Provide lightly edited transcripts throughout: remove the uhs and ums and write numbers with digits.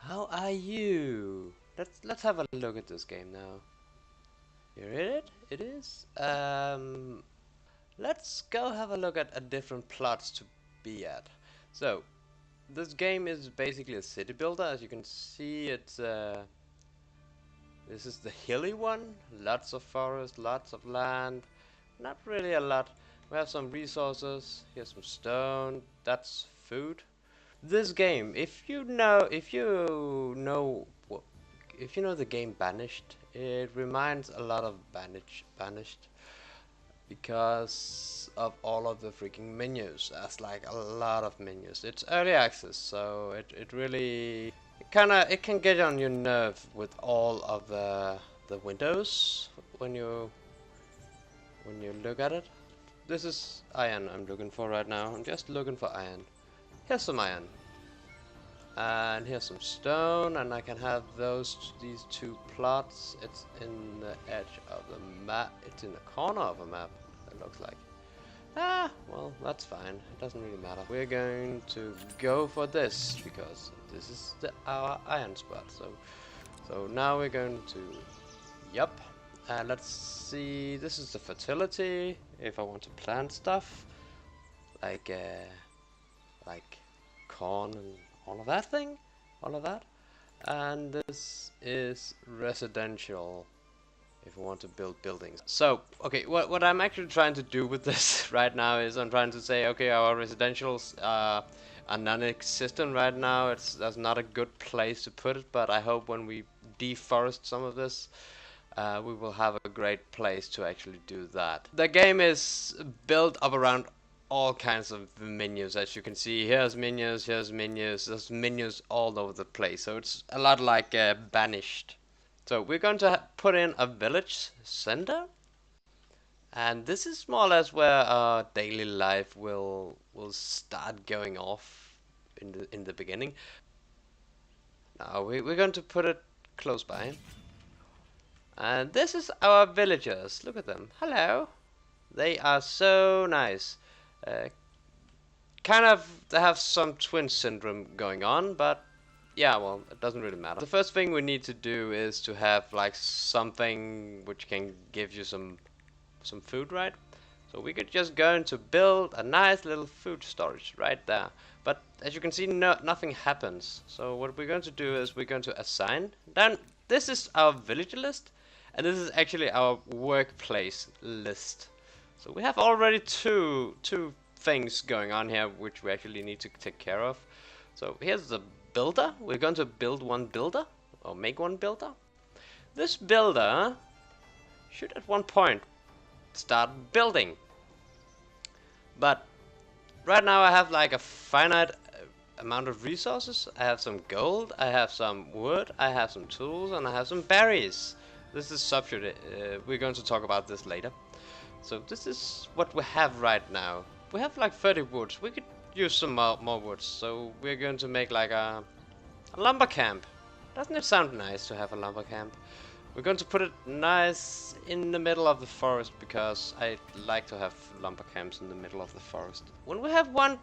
How are you? Let's have a look at this game now. Here it is. Let's go have a look at different plots to be at. So, this game is basically a city builder. As you can see, it's this is the hilly one. Lots of forest, lots of land. Not really a lot. We have some resources. Here's some stone. That's food. This game, if you know the game Banished, it reminds a lot of Banished because of all of the freaking menus. That's like a lot of menus. It's early access, so it really it can get on your nerve with all of the windows when you look at it. This is iron I'm looking for right now. I'm just looking for iron. Here's some iron. And here's some stone, and I can have these two plots. It's in the edge of the map. It's in the corner of a map, it looks like. Ah, well, that's fine. It doesn't really matter. We're going to go for this because this is our iron spot. So now we're going to, yup. Let's see. This is the fertility. If I want to plant stuff, like corn and all of that. And this is residential if we want to build buildings. So, okay, what I'm actually trying to do with this right now is I'm trying to say, okay, our residentials are non-existent right now. That's not a good place to put it, but I hope when we deforest some of this, we will have a great place to actually do that. The game is built up around all kinds of menus. As you can see, here's menus, there's menus all over the place. So it's a lot like Banished. So we're going to put in a village center, and this is more or less where our daily life will start going off in the beginning. Now we're going to put it close by, and this is our villagers. Look at them. Hello. They are so nice. Kind of they have some twin syndrome going on, but yeah, well, it doesn't really matter. The first thing we need to do is to have like something which can give you some food, right? So we could just go into build a nice little food storage right there. But as you can see, nothing happens. So what we're going to do is we're going to assign. Then this is our villager list, and this is actually our workplace list. So we have already two things going on here which we actually need to take care of. So here's the builder. We're going to build one builder, or make one builder. This builder should at one point start building. But right now I have like a finite amount of resources. I have some gold, I have some wood, I have some tools, and I have some berries. This is subject. We're going to talk about this later. So this is what we have right now. We have like 30 woods. We could use some more woods. So we're going to make like a lumber camp. Doesn't it sound nice to have a lumber camp? We're going to put it nice in the middle of the forest because I like to have lumber camps in the middle of the forest. When we have one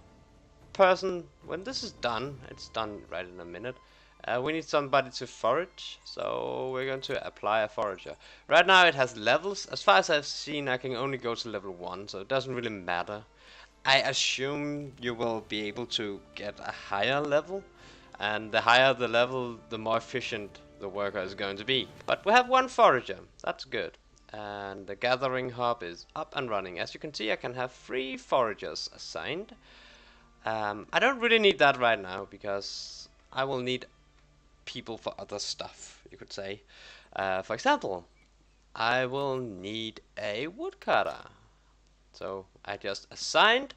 person, when this is done, it's done right in a minute. We need somebody to forage, so we're going to apply a forager. Right now it has levels. As far as I've seen, I can only go to level 1, so it doesn't really matter. I assume you will be able to get a higher level, and the higher the level, the more efficient the worker is going to be. But we have one forager, that's good. And the gathering hub is up and running. As you can see, I can have 3 foragers assigned. I don't really need that right now, because I will need people for other stuff, you could say. For example, I will need a woodcutter. So I just assigned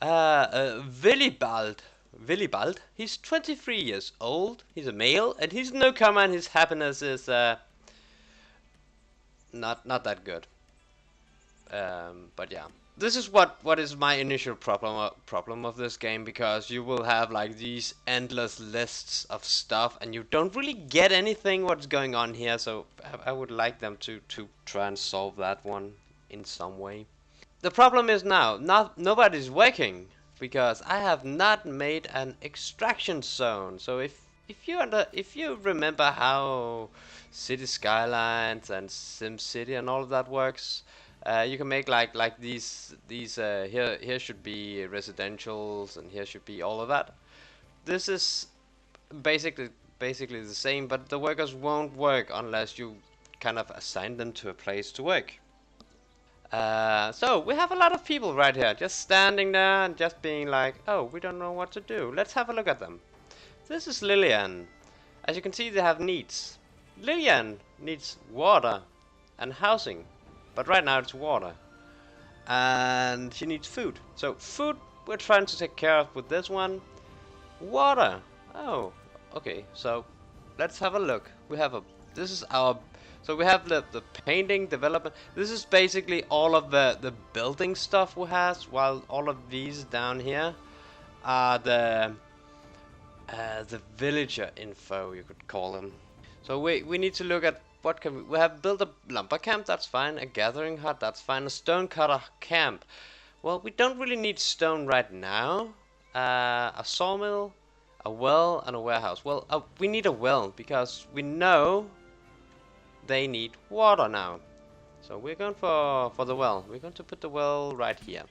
Willibald. Willibald. He's 23 years old. He's a male, and he's a newcomer, and his happiness is not that good. But yeah. This is what is my initial problem of this game, because you will have like these endless lists of stuff and you don't really get anything what's going on here, so I would like them to try and solve that one in some way. The problem is now nobody's working because I have not made an extraction zone. So if if you remember how City Skylines and SimCity and all of that works, you can make like these here should be residentials and here should be all of that. This is basically basically the same, but the workers won't work unless you kind of assign them to a place to work. So we have a lot of people right here just standing there and just being like, oh, we don't know what to do. Let's have a look at them. This is Lillian. As you can see, they have needs. Lillian needs water and housing, but right now it's water. And she needs food. So food we're trying to take care of with this one. Water. Oh, okay. So let's have a look. We have a. This is our. So we have the painting development. This is basically all of the building stuff we have. While all of these down here are the villager info, you could call them. So we need to look at what can we have built a lumber camp, that's fine, a gathering hut, that's fine, a stone cutter camp. Well, we don't really need stone right now. A sawmill, a well, and a warehouse. Well, we need a well because we know they need water now. So we're going for the well. We're going to put the well right here.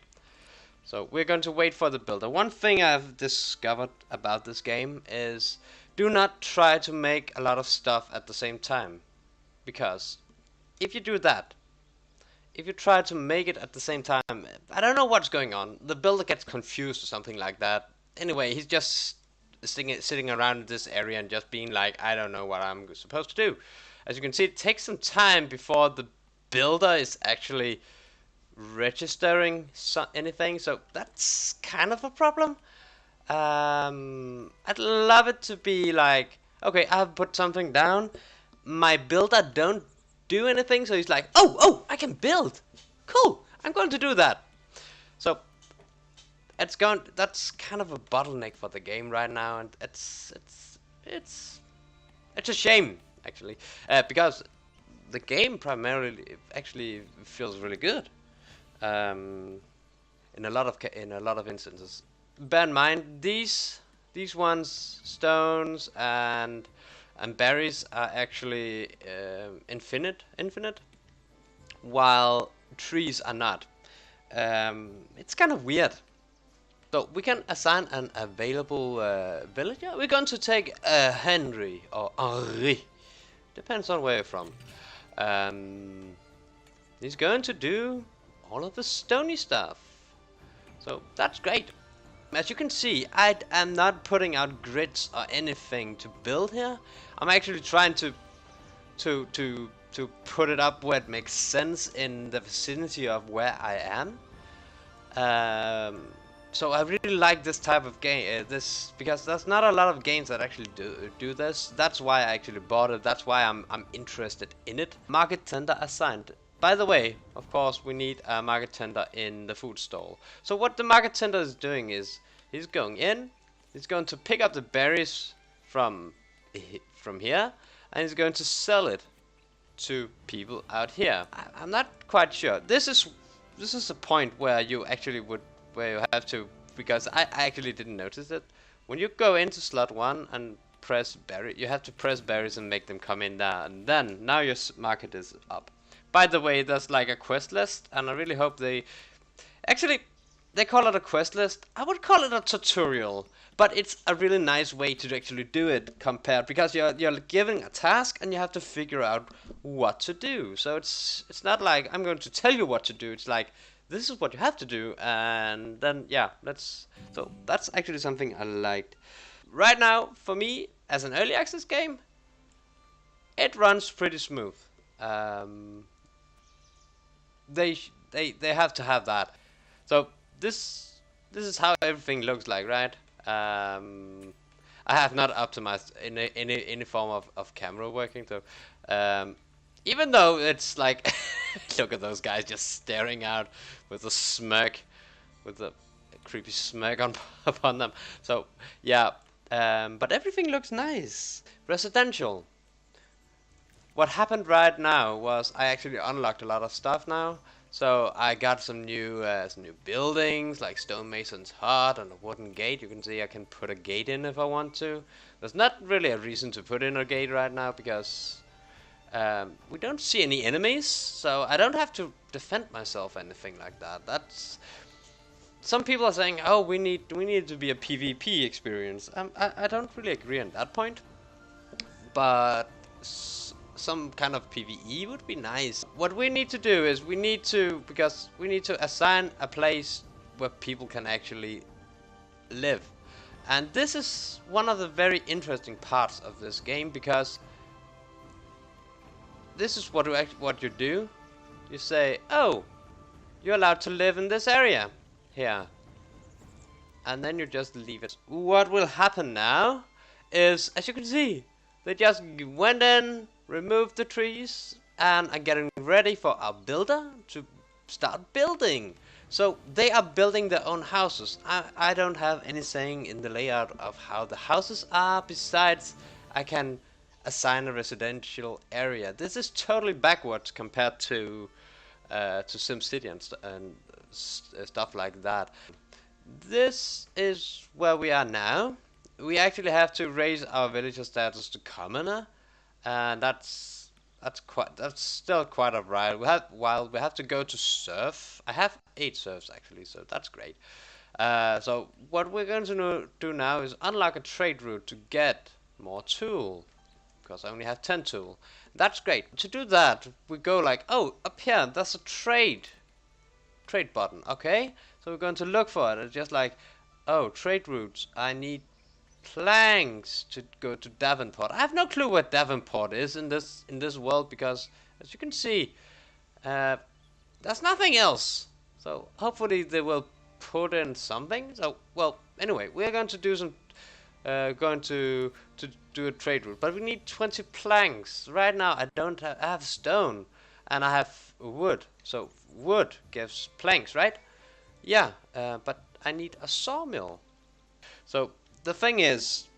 So we're going to wait for the builder. One thing I've discovered about this game is do not try to make a lot of stuff at the same time. Because if you do that, if you try to make it at the same time, I don't know what's going on. The builder gets confused or something like that. Anyway, he's just sitting around this area and just being like, I don't know what I'm supposed to do. As you can see, it takes some time before the builder is actually registering anything, so that's kind of a problem. I'd love it to be like, okay, I've put something down, my builder don't do anything, so he's like, oh, I can build, cool, I'm going to do that. So that's kind of a bottleneck for the game right now, and it's a shame actually, because the game primarily actually feels really good. In a lot of instances. Bear in mind these ones, stones and berries, are actually infinite, while trees are not. It's kind of weird. So we can assign an available villager. We're going to take Henry or Henri, depends on where you're from. He's going to do all of the stony stuff. So that's great. As you can see, I am not putting out grids or anything to build here. I'm actually trying to put it up where it makes sense in the vicinity of where I am. So I really like this type of game, because there's not a lot of games that actually do this. That's why I actually bought it. That's why I'm interested in it. Market tender assigned. By the way, of course, we need a market tender in the food stall. So what the market tender is doing is he's going in, he's going to pick up the berries from here, and he's going to sell it to people out here. I'm not quite sure. This is a point where you actually have to, because I actually didn't notice it. When you go into slot 1 and press berry, you have to press berries and make them come in there, and then now your market is up. By the way, there's like a quest list, and I really hope they call it a quest list. I would call it a tutorial, but it's a really nice way to actually do it compared, because you're given a task and you have to figure out what to do. So it's not like I'm going to tell you what to do. It's like, this is what you have to do, and then yeah, so that's actually something I liked. Right now, for me, as an early access game, it runs pretty smooth. They have to have that. So this is how everything looks like, right? I have not optimized any form of camera working, so even though it's like look at those guys just staring out with a smirk, with a creepy smirk upon them. So yeah, but everything looks nice. Residential. What happened right now was I actually unlocked a lot of stuff now. So I got some new buildings like Stonemason's Hut and a wooden gate. You can see I can put a gate in if I want to. There's not really a reason to put in a gate right now because we don't see any enemies, so I don't have to defend myself or anything like that. That's some people are saying, oh, we need to be a PvP experience. I don't really agree on that point, but some kind of PvE would be nice. What we need to do is we need to assign a place where people can actually live. And this is one of the very interesting parts of this game, because this is what you do. You say, oh, you're allowed to live in this area here. And then you just leave it. What will happen now is, as you can see, they just went in, removed the trees, and are getting ready for our builder to start building. So they are building their own houses. I don't have any saying in the layout of how the houses are, besides I can assign a residential area. This is totally backwards compared to SimCity and stuff like that. This is where we are now. We actually have to raise our villager status to commoner, and that's still quite a ride. We have to go to serf. I have 8 serfs actually, so that's great. So what we're going to do now is unlock a trade route to get more tool, because I only have 10 tool. That's great. To do that, we go like, oh, up here, there's a trade button. Okay, so we're going to look for it. It's just like, oh, trade routes. I need planks to go to Davenport. I have no clue what Davenport is in this world, because as you can see, there's nothing else. So hopefully they will put in something. So well, anyway, we're going to do some going to do a trade route, but we need 20 planks. Right now I don't have, I have stone and I have wood. So wood gives planks, right? Yeah, but I need a sawmill. So the thing is,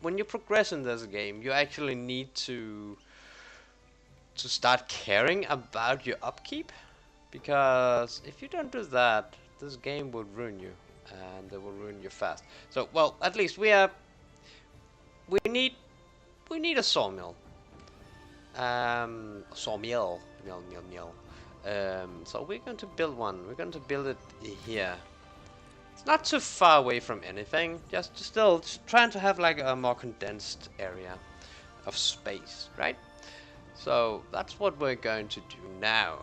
when you progress in this game, you actually need to start caring about your upkeep, because if you don't do that, this game will ruin you, and it will ruin you fast. So, well, at least we need a sawmill. Sawmill, mill. So we're going to build one. We're going to build it here. It's not too far away from anything. Just trying to have like a more condensed area of space, right? So that's what we're going to do now.